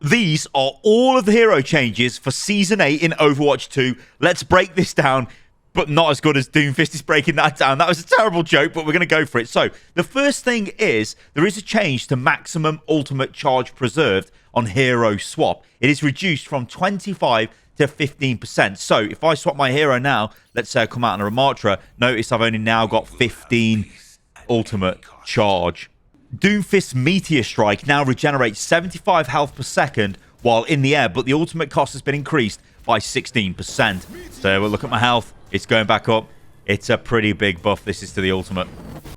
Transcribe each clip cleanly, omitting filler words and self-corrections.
These are all of the hero changes for Season 8 in Overwatch 2. Let's break this down, but not as good as Doomfist is breaking that down. That was a terrible joke, but we're going to go for it. So, the first thing is, there is a change to maximum ultimate charge preserved on hero swap. It is reduced from 25 to 15%. So, if I swap my hero now, let's say I come out on a Ramattra, notice I've only now got 15 ultimate charge. Doomfist's Meteor Strike now regenerates 75 health per second while in the air, but the ultimate cost has been increased by 16%. So we'll look at my health. It's going back up. It's a pretty big buff. This is to the ultimate.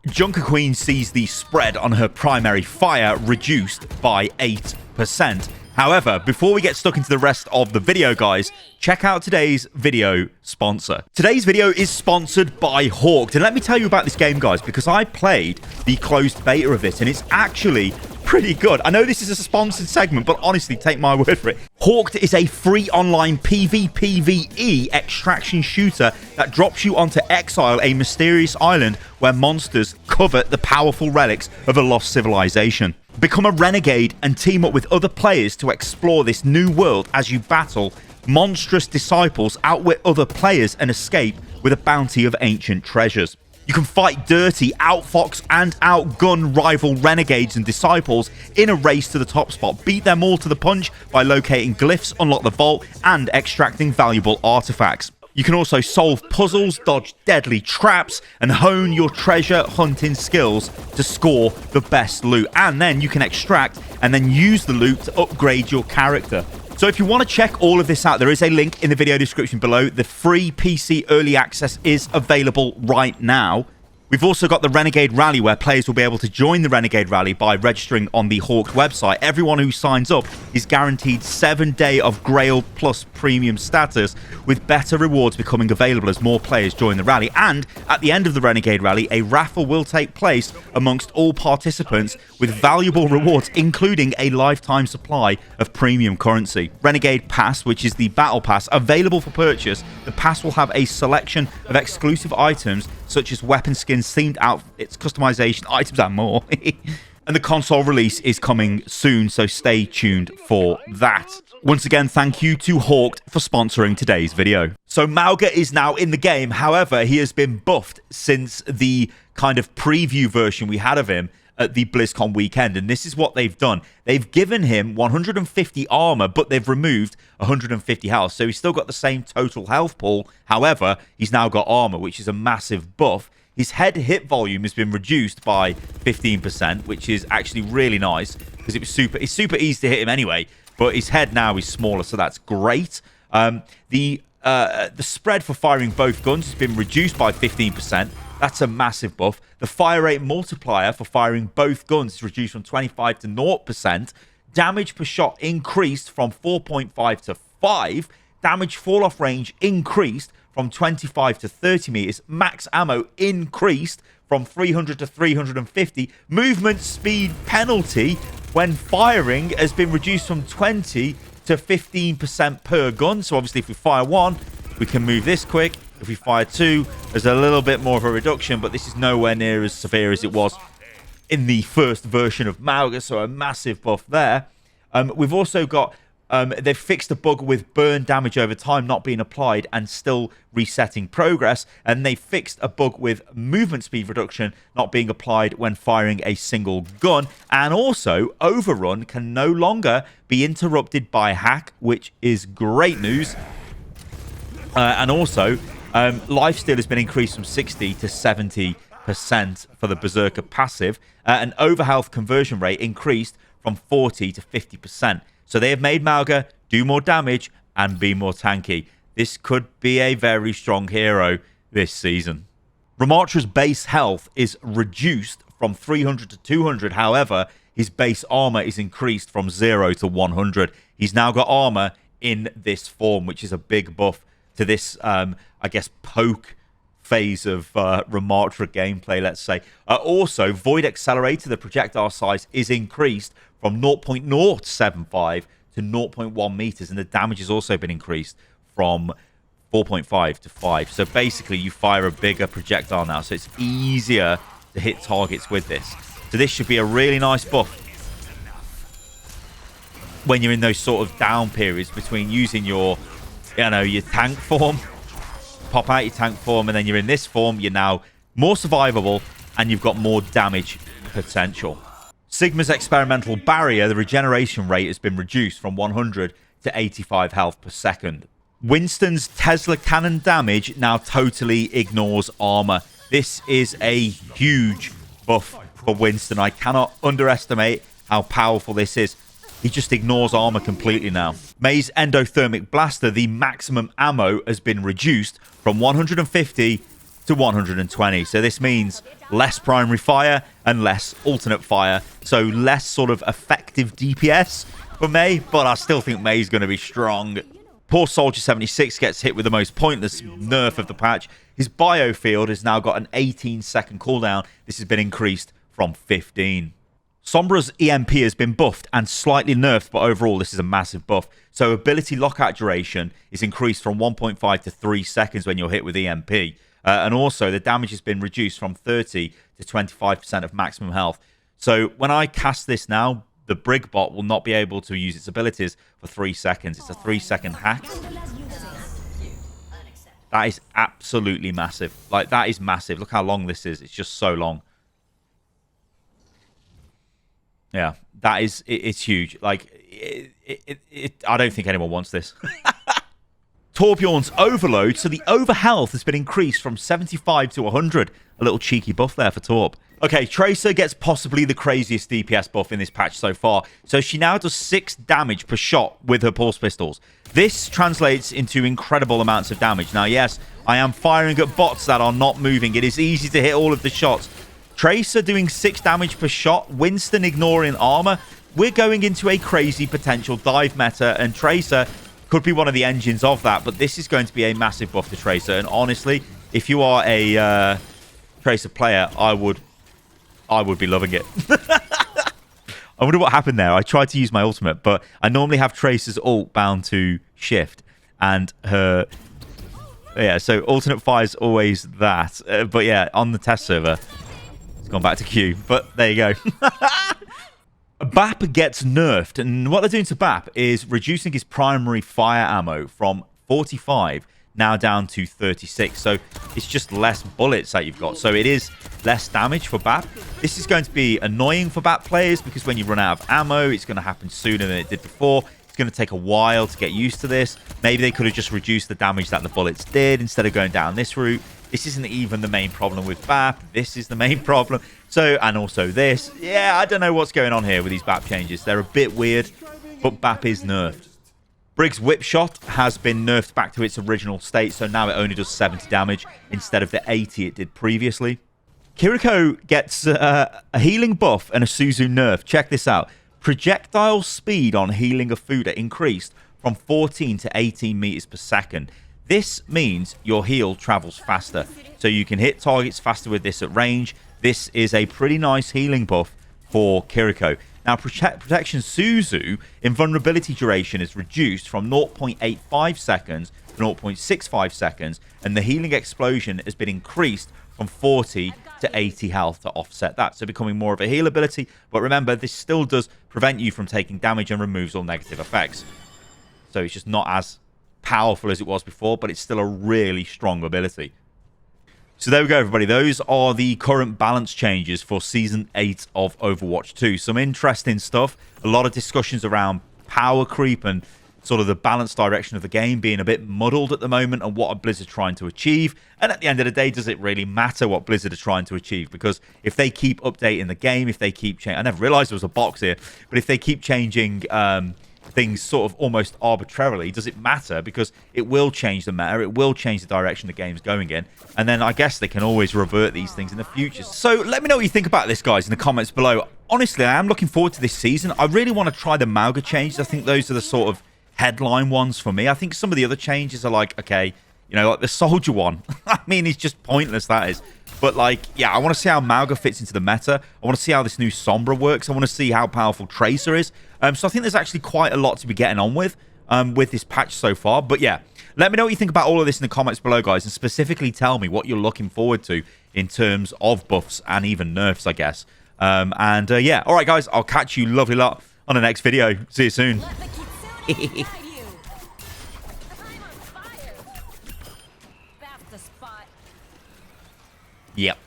Junker Queen sees the spread on her primary fire reduced by 8%. However, before we get stuck into the rest of the video, guys, check out today's video sponsor. Today's video is sponsored by Hawked. And let me tell you about this game, guys, because I played the closed beta of this, and it's actually pretty good. I know this is a sponsored segment, but honestly, take my word for it. Hawked is a free online PvPvE extraction shooter that drops you onto Exile, a mysterious island where monsters covet the powerful relics of a lost civilization. Become a renegade and team up with other players to explore this new world as you battle monstrous disciples, outwit other players, and escape with a bounty of ancient treasures. You can fight dirty, outfox and outgun rival renegades and disciples in a race to the top spot. Beat them all to the punch by locating glyphs, unlock the vault, and extracting valuable artifacts. You can also solve puzzles, dodge deadly traps, and hone your treasure hunting skills to score the best loot. And then you can extract and then use the loot to upgrade your character. So if you want to check all of this out, there is a link in the video description below. The free PC early access is available right now. We've also got the Renegade Rally, where players will be able to join the Renegade Rally by registering on the Hawked website. Everyone who signs up is guaranteed 7 days of Grail Plus premium status, with better rewards becoming available as more players join the rally. And at the end of the Renegade Rally, a raffle will take place amongst all participants with valuable rewards, including a lifetime supply of premium currency. Renegade Pass, which is the battle pass, available for purchase. The pass will have a selection of exclusive items such as weapon skins, themed outfits, customization, items, and more. And the console release is coming soon, so stay tuned for that. Once again, thank you to Hawked for sponsoring today's video. So Mauga is now in the game. However, he has been buffed since the kind of preview version we had of him at the BlizzCon weekend, and this is what they've done. They've given him 150 armor, but they've removed 150 health, so he's still got the same total health pool. However, he's now got armor, which is a massive buff. His head hit volume has been reduced by 15%, which is actually really nice, because it's super easy to hit him anyway, but his head now is smaller, so that's great. The spread for firing both guns has been reduced by 15%. That's a massive buff. The fire rate multiplier for firing both guns is reduced from 25 to 0%. Damage per shot increased from 4.5 to 5. Damage fall-off range increased from 25 to 30 meters. Max ammo increased from 300 to 350. Movement speed penalty when firing has been reduced from 20 to 15% per gun. So obviously if we fire one, we can move this quick. If we fire two, there's a little bit more of a reduction, but this is nowhere near as severe as it was in the first version of Mauga, so a massive buff there. We've also got, they've fixed a bug with burn damage over time not being applied and still resetting progress, and they fixed a bug with movement speed reduction not being applied when firing a single gun, and also Overrun can no longer be interrupted by hack, which is great news. And also, lifesteal has been increased from 60 to 70% for the Berserker passive, and overhealth conversion rate increased from 40 to 50%. So they have made Mauga do more damage and be more tanky. This could be a very strong hero this season. Ramattra's base health is reduced from 300 to 200. However, his base armor is increased from 0 to 100. He's now got armor in this form, which is a big buff to this, I guess, poke phase of Ramattra gameplay, let's say. Also, Void Accelerator, the projectile size, is increased from 0.075 to 0.1 meters, and the damage has also been increased from 4.5 to 5. So basically, you fire a bigger projectile now, so it's easier to hit targets with this. So this should be a really nice buff. when you're in those sort of down periods between using your, your tank form, pop out your tank form, and then you're in this form, you're now more survivable, and you've got more damage potential. Sigma's experimental barrier, the regeneration rate has been reduced from 100 to 85 health per second. Winston's Tesla cannon damage now totally ignores armor. This is a huge buff for Winston. I cannot underestimate how powerful this is. He just ignores armor completely now. Mei's endothermic blaster, the maximum ammo has been reduced from 150 to 120. So this means less primary fire and less alternate fire. So less sort of effective DPS for Mei, but I still think Mei's going to be strong. Poor Soldier 76 gets hit with the most pointless nerf of the patch. His biofield has now got an 18-second cooldown. This has been increased from 15. Sombra's EMP has been buffed and slightly nerfed, but overall this is a massive buff. So ability lockout duration is increased from 1.5 to 3 seconds when you're hit with EMP. And also the damage has been reduced from 30 to 25% of maximum health. So when I cast this now, the Brig bot will not be able to use its abilities for 3 seconds. It's a 3-second hack. That is absolutely massive. Like, that is massive. Look how long this is. It's just so long. Yeah, that is, it's huge. Like, I don't think anyone wants this. Torbjourn's overload, so the overhealth has been increased from 75 to 100. A little cheeky buff there for Torb. Okay, Tracer gets possibly the craziest DPS buff in this patch so far. So she now does 6 damage per shot with her pulse pistols. This translates into incredible amounts of damage. Now, yes, I am firing at bots that are not moving. It is easy to hit all of the shots. Tracer doing 6 damage per shot. Winston ignoring armor. We're going into a crazy potential dive meta, and Tracer could be one of the engines of that. But this is going to be a massive buff to Tracer. And honestly, if you are a Tracer player, I would be loving it. I wonder what happened there. I tried to use my ultimate, but I normally have Tracer's ult bound to shift, and her... Yeah, so alternate fire is always that. But yeah, on the test server, it's gone back to Q. But there you go. Bap gets nerfed, and what they're doing to Bap is reducing his primary fire ammo from 45 now down to 36. So it's just less bullets that you've got. So it is less damage for Bap. This is going to be annoying for Bap players because when you run out of ammo, it's going to happen sooner than it did before. It's going to take a while to get used to this. Maybe they could have just reduced the damage that the bullets did instead of going down this route. This isn't even the main problem with Bap. This is the main problem. So, and also this. Yeah, I don't know what's going on here with these Bap changes. They're a bit weird, but Bap is nerfed. Brig's Whipshot has been nerfed back to its original state, so now it only does 70 damage instead of the 80 it did previously. Kiriko gets a healing buff and a Suzu nerf. Check this out. Projectile speed on healing a food increased from 14 to 18 meters per second. This means your heal travels faster, so you can hit targets faster with this at range. This is a pretty nice healing buff for Kiriko. Now, Protection Suzu invulnerability duration is reduced from 0.85 seconds to 0.65 seconds, and the healing explosion has been increased from 40 to 80 health to offset that, so becoming more of a heal ability. But remember, this still does prevent you from taking damage and removes all negative effects. So it's just not as powerful as it was before, but it's still a really strong ability. So there we go, everybody. Those are the current balance changes for Season 8 of Overwatch 2. Some interesting stuff. A lot of discussions around power creep and sort of the balanced direction of the game being a bit muddled at the moment and what are Blizzard trying to achieve. And at the end of the day, does it really matter what Blizzard are trying to achieve? Because if they keep updating the game, if they keep changing... I never realized there was a box here. But if they keep changing... things sort of almost arbitrarily, does it matter? Because it will change the meta, it will change the direction the game's going in, and then I guess they can always revert these things in the future. So let me know what you think about this, guys, in the comments below. Honestly, I am looking forward to this season. I really want to try the Mauga changes. I think those are the sort of headline ones for me. I think some of the other changes are like, okay, you know, like the Soldier one. I mean, it's just pointless, that is. But, like, yeah, I want to see how Mauga fits into the meta. I want to see how this new Sombra works. I want to see how powerful Tracer is. So I think there's actually quite a lot to be getting on with this patch so far. But, yeah, let me know what you think about all of this in the comments below, guys. And specifically tell me what you're looking forward to in terms of buffs and even nerfs, I guess. Yeah. All right, guys, I'll catch you lovely lot on the next video. See you soon. Let the kitsune guide you. I'm on fire. That's the spot. Yep.